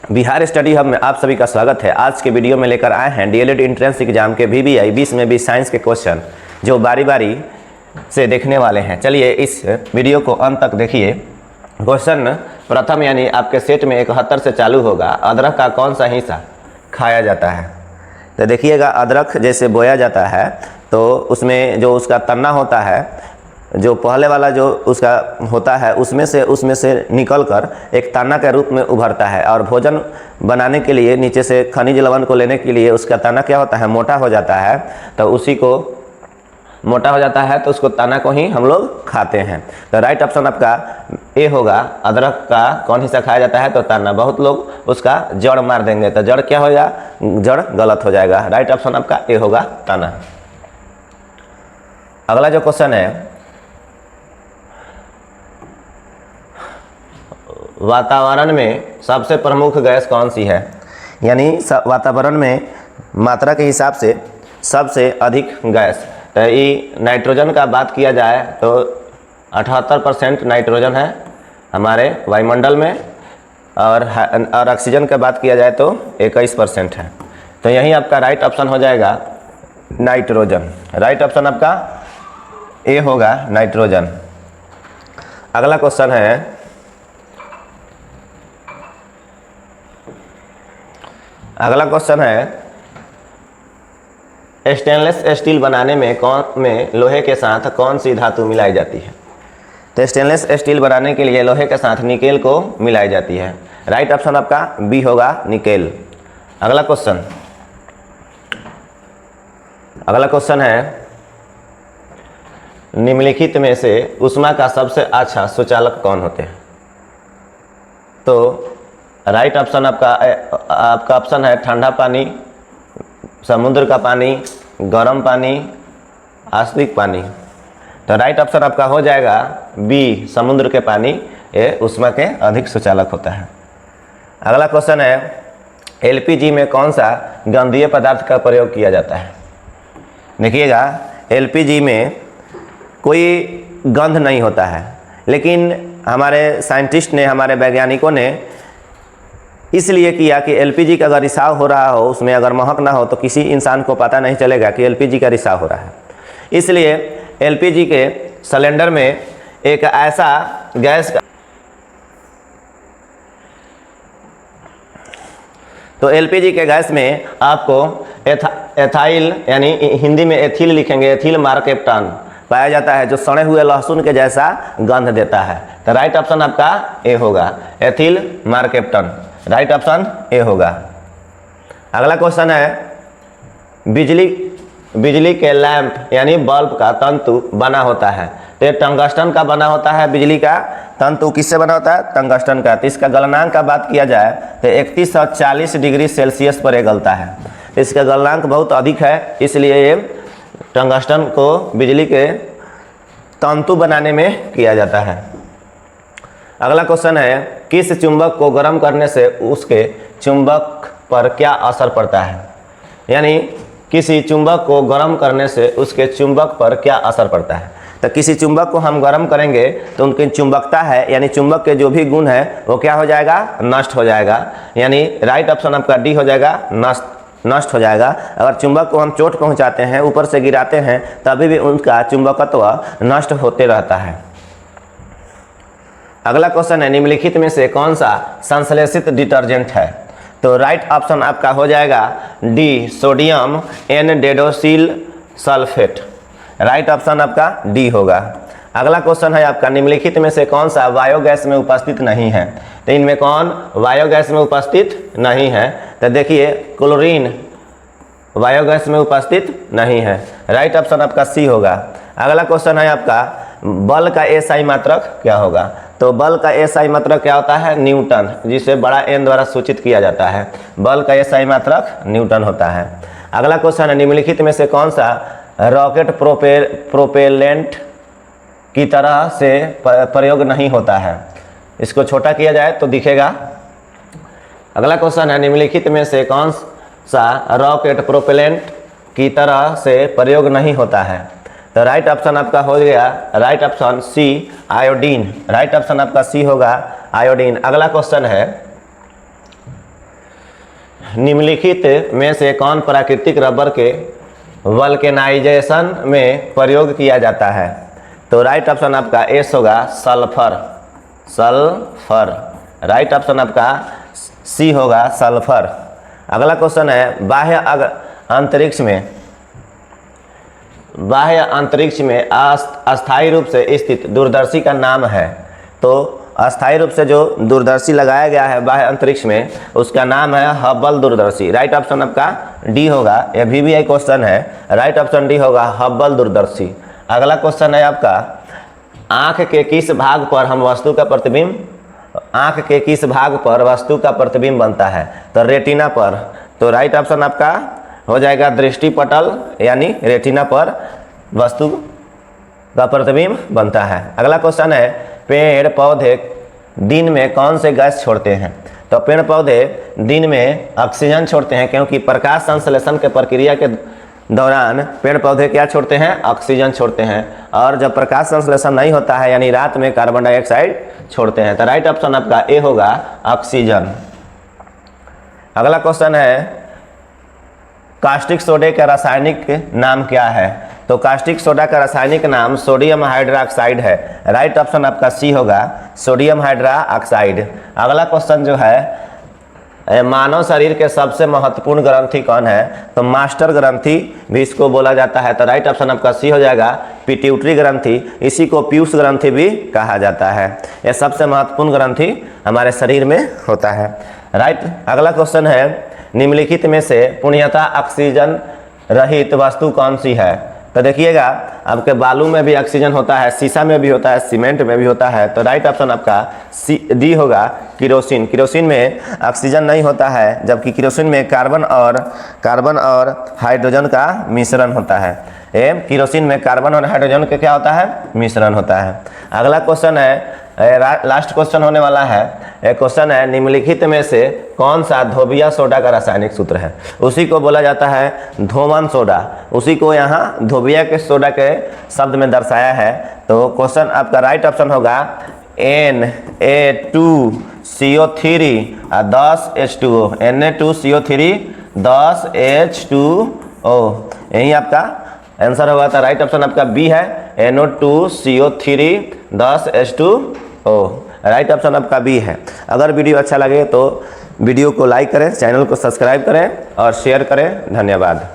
Bihar study hub में आप सभी का स्वागत है। आज के वीडियो में लेकर आए हैं डीएलएड एंट्रेंस एग्जाम के VBI 20 में भी साइंस के क्वेश्चन जो बारी बारी से देखने वाले हैं। चलिए इस वीडियो को अंत तक देखिए। क्वेश्चन प्रथम यानी आपके सेट में 71 से चालू होगा। अदरक का कौन सा हिस्सा खाया जाता है? तो देखिएगा, अदरक जैसे बोया जाता है तो उसमें जो उसका तन्ना होता है, जो पहले वाला जो उसका होता है उसमें से निकलकर एक ताना के रूप में उभरता है और भोजन बनाने के लिए नीचे से खनिज लवण को लेने के लिए उसका ताना क्या होता है, मोटा हो जाता है। तो उसी को मोटा हो जाता है तो उसको ताना को ही हम लोग खाते हैं। तो राइट ऑप्शन आपका ए होगा। अदरक का कौन हिस्सा खाया जाता है? तो ताना। बहुत लोग उसका जड़ मार देंगे तो जड़ क्या होगा? जड़ गलत हो जाएगा। राइट ऑप्शन आपका ए होगा, ताना। अगला जो क्वेश्चन है, वातावरण में सबसे प्रमुख गैस कौन सी है? यानी वातावरण में मात्रा के हिसाब से सबसे अधिक गैस। तो ये नाइट्रोजन का बात किया जाए तो 78% नाइट्रोजन है हमारे वायुमंडल में, और ऑक्सीजन का बात किया जाए तो 21% है। तो यही आपका राइट ऑप्शन हो जाएगा नाइट्रोजन। राइट ऑप्शन आपका ए होगा, नाइट्रोजन। अगला क्वेश्चन है, स्टेनलेस स्टील बनाने में लोहे के साथ कौन सी धातु मिलाई जाती है? तो स्टेनलेस स्टील बनाने के लिए लोहे के साथ निकेल को मिलाई जाती है। राइट ऑप्शन आपका बी होगा, निकेल। अगला क्वेश्चन है, निम्नलिखित में से ऊष्मा का सबसे अच्छा सुचालक कौन होते हैं? तो राइट ऑप्शन आपका ऑप्शन है ठंडा पानी, समुद्र का पानी, गर्म पानी, आश्विक पानी। तो राइट ऑप्शन आपका हो जाएगा बी, समुद्र के पानी। ये ऊष्मा के अधिक सुचालक होता है। अगला क्वेश्चन है, एलपीजी में कौन सा गंधीय पदार्थ का प्रयोग किया जाता है? देखिएगा, एलपीजी में कोई गंध नहीं होता है, लेकिन हमारे साइंटिस्ट ने, हमारे वैज्ञानिकों ने इसलिए किया कि एलपीजी का अगर रिसाव हो रहा हो, उसमें अगर महक ना हो तो किसी इंसान को पता नहीं चलेगा कि एलपीजी का रिसाव हो रहा है। इसलिए एलपीजी के सिलेंडर में एक ऐसा गैस का, तो एलपीजी के गैस में आपको एथाइल यानी हिंदी में एथिल लिखेंगे, एथिल मार्केप्टन पाया जाता है, जो सड़े हुए लहसुन के जैसा गंध देता है। तो राइट ऑप्शन आपका ए होगा, ethyl mercaptan. Right option A होगा। अगला क्वेश्चन है, बिजली के लैंप यानी बल्ब का तंतु बना होता है। तो ये टंगस्टन का बना होता है। बिजली का तंतु किससे बना होता है? टंगस्टन का। तो इसका गलनांक का बात किया जाए तो 3140 डिग्री सेल्सियस पर ये गलता है। इसका गलनांक बहुत अधिक है, इसलिए ये टंगस्टन को बिजली के तंतु बनाने में किया जाता है। अगला क्वेश्चन है, किस चुंबक को गर्म करने से उसके चुंबक पर क्या असर पड़ता है? यानी किसी चुंबक को गर्म करने से उसके चुंबक पर क्या असर पड़ता है? तो किसी चुंबक को हम गर्म करेंगे तो उनकी चुंबकता है, यानी चुंबक के जो भी गुण है वो क्या हो जाएगा? नष्ट हो जाएगा। यानी राइट ऑप्शन आपका डी हो जाएगा, नष्ट हो जाएगा। अगर चुंबक को हम चोट पहुंचाते हैं, ऊपर से गिराते हैं, तभी भी उनका चुंबकत्व नष्ट होते रहता है। अगला क्वेश्चन है, निम्नलिखित में से कौन सा संश्लेषित डिटर्जेंट है? तो राइट ऑप्शन आपका हो जाएगा D, sodium n dodecyl sulphate. Right option आपका डी होगा। अगला क्वेश्चन है आपका, निम्नलिखित में से कौन सा बायोगैस में उपस्थित नहीं है? तो इनमें कौन बायोगैस में उपस्थित नहीं है? तो देखिए, क्लोरीन बायोगैस में उपस्थित नहीं है। राइट ऑप्शन आपका सी होगा। अगला क्वेश्चन है आपका, बल का एसआई मात्रक क्या होगा? तो बल का एसआई मात्रक क्या होता है? न्यूटन, जिसे बड़ा एन द्वारा सूचित किया जाता है। बल का एसआई मात्रक न्यूटन होता है। अगला क्वेश्चन है, निम्नलिखित में से कौन सा रॉकेट प्रोपेलेंट की तरह से प्रयोग नहीं होता है? इसको छोटा किया जाए तो दिखेगा। अगला क्वेश्चन है, निम्नलिखित में से कौन सा रॉकेट प्रोपेलेंट की तरह से प्रयोग नहीं होता है? तो राइट ऑप्शन आपका हो गया, right option C, iodine. Right option आपका सी होगा, आयोडीन। अगला क्वेश्चन है, निम्नलिखित में से कौन प्राकृतिक रबर के वल्केनाइजेशन में प्रयोग किया जाता है? तो राइट ऑप्शन आपका एस होगा सल्फर। सल्फर राइट ऑप्शन आपका सी होगा सल्फर। अगला क्वेश्चन है बाह्य अंतरिक्ष में अस्थायी रूप से स्थित दूरदर्शी का नाम है। तो अस्थायी रूप से जो दूरदर्शी लगाया गया है बाह्य अंतरिक्ष में उसका नाम है हब्बल दूरदर्शी। राइट ऑप्शन आपका डी होगा। यह VVI क्वेश्चन है, राइट ऑप्शन डी होगा हब्बल दूरदर्शी। अगला क्वेश्चन है आपका आँख के किस भाग पर वस्तु का प्रतिबिंब बनता है? तो रेटिना पर। तो राइट ऑप्शन आपका हो जाएगा दृष्टिपटल यानी रेटिना पर वस्तु का प्रतिबिंब बनता है। अगला क्वेश्चन है पेड़ पौधे दिन में कौन से गैस छोड़ते हैं? तो पेड़ पौधे दिन में ऑक्सीजन छोड़ते हैं, क्योंकि प्रकाश संश्लेषण के प्रक्रिया के दौरान पेड़ पौधे क्या छोड़ते हैं? ऑक्सीजन छोड़ते हैं। और जब प्रकाश संश्लेषण नहीं होता है यानी रात में कार्बन डाइऑक्साइड छोड़ते हैं। तो राइट ऑप्शन आपका ए होगा ऑक्सीजन। अगला क्वेश्चन है कास्टिक सोडे का रासायनिक नाम क्या है? तो कास्टिक सोडा का रासायनिक नाम सोडियम हाइड्रोक्साइड है। राइट ऑप्शन आपका सी होगा सोडियम हाइड्रोक्साइड। अगला क्वेश्चन जो है मानव शरीर के सबसे महत्वपूर्ण ग्रंथि कौन है? तो मास्टर ग्रंथि भी इसको बोला जाता है। तो राइट ऑप्शन आपका सी हो जाएगा पिट्यूटरी ग्रंथि। इसी को पीयूष ग्रंथि भी कहा जाता है। यह सबसे महत्वपूर्ण ग्रंथि हमारे शरीर में होता है। राइट। अगला क्वेश्चन है निम्नलिखित में से पूर्णतः ऑक्सीजन रहित वस्तु कौन सी है? तो देखिएगा आपके बालू में भी ऑक्सीजन होता है, शीशा में भी होता है, सीमेंट में भी होता है। तो राइट ऑप्शन आपका डी होगा किरोसिन। किरोसिन में ऑक्सीजन नहीं होता है, जबकि किरोसिन में कार्बन और हाइड्रोजन का मिश्रण होता है। किरोसिन में कार्बन और हाइड्रोजन का क्या होता है? मिश्रण होता है। अगला क्वेश्चन है लास्ट क्वेश्चन होने वाला है। एक क्वेश्चन है निम्नलिखित में से कौन सा धोबिया सोडा का रासायनिक सूत्र है? उसी को बोला जाता है धोमन सोडा। उसी को यहाँ धोबिया के सोडा के शब्द में दर्शाया है। तो क्वेश्चन आपका राइट ऑप्शन होगा Na2CO3 और 10 H2O। Na2CO3 10 H2O यही आपका आंसर होगा। तो राइट ऑप्शन आपका बी है NO2CO3 10 H2O। राइट ऑप्शन आपका बी है। अगर वीडियो अच्छा लगे तो वीडियो को लाइक करें, चैनल को सब्सक्राइब करें और शेयर करें। धन्यवाद।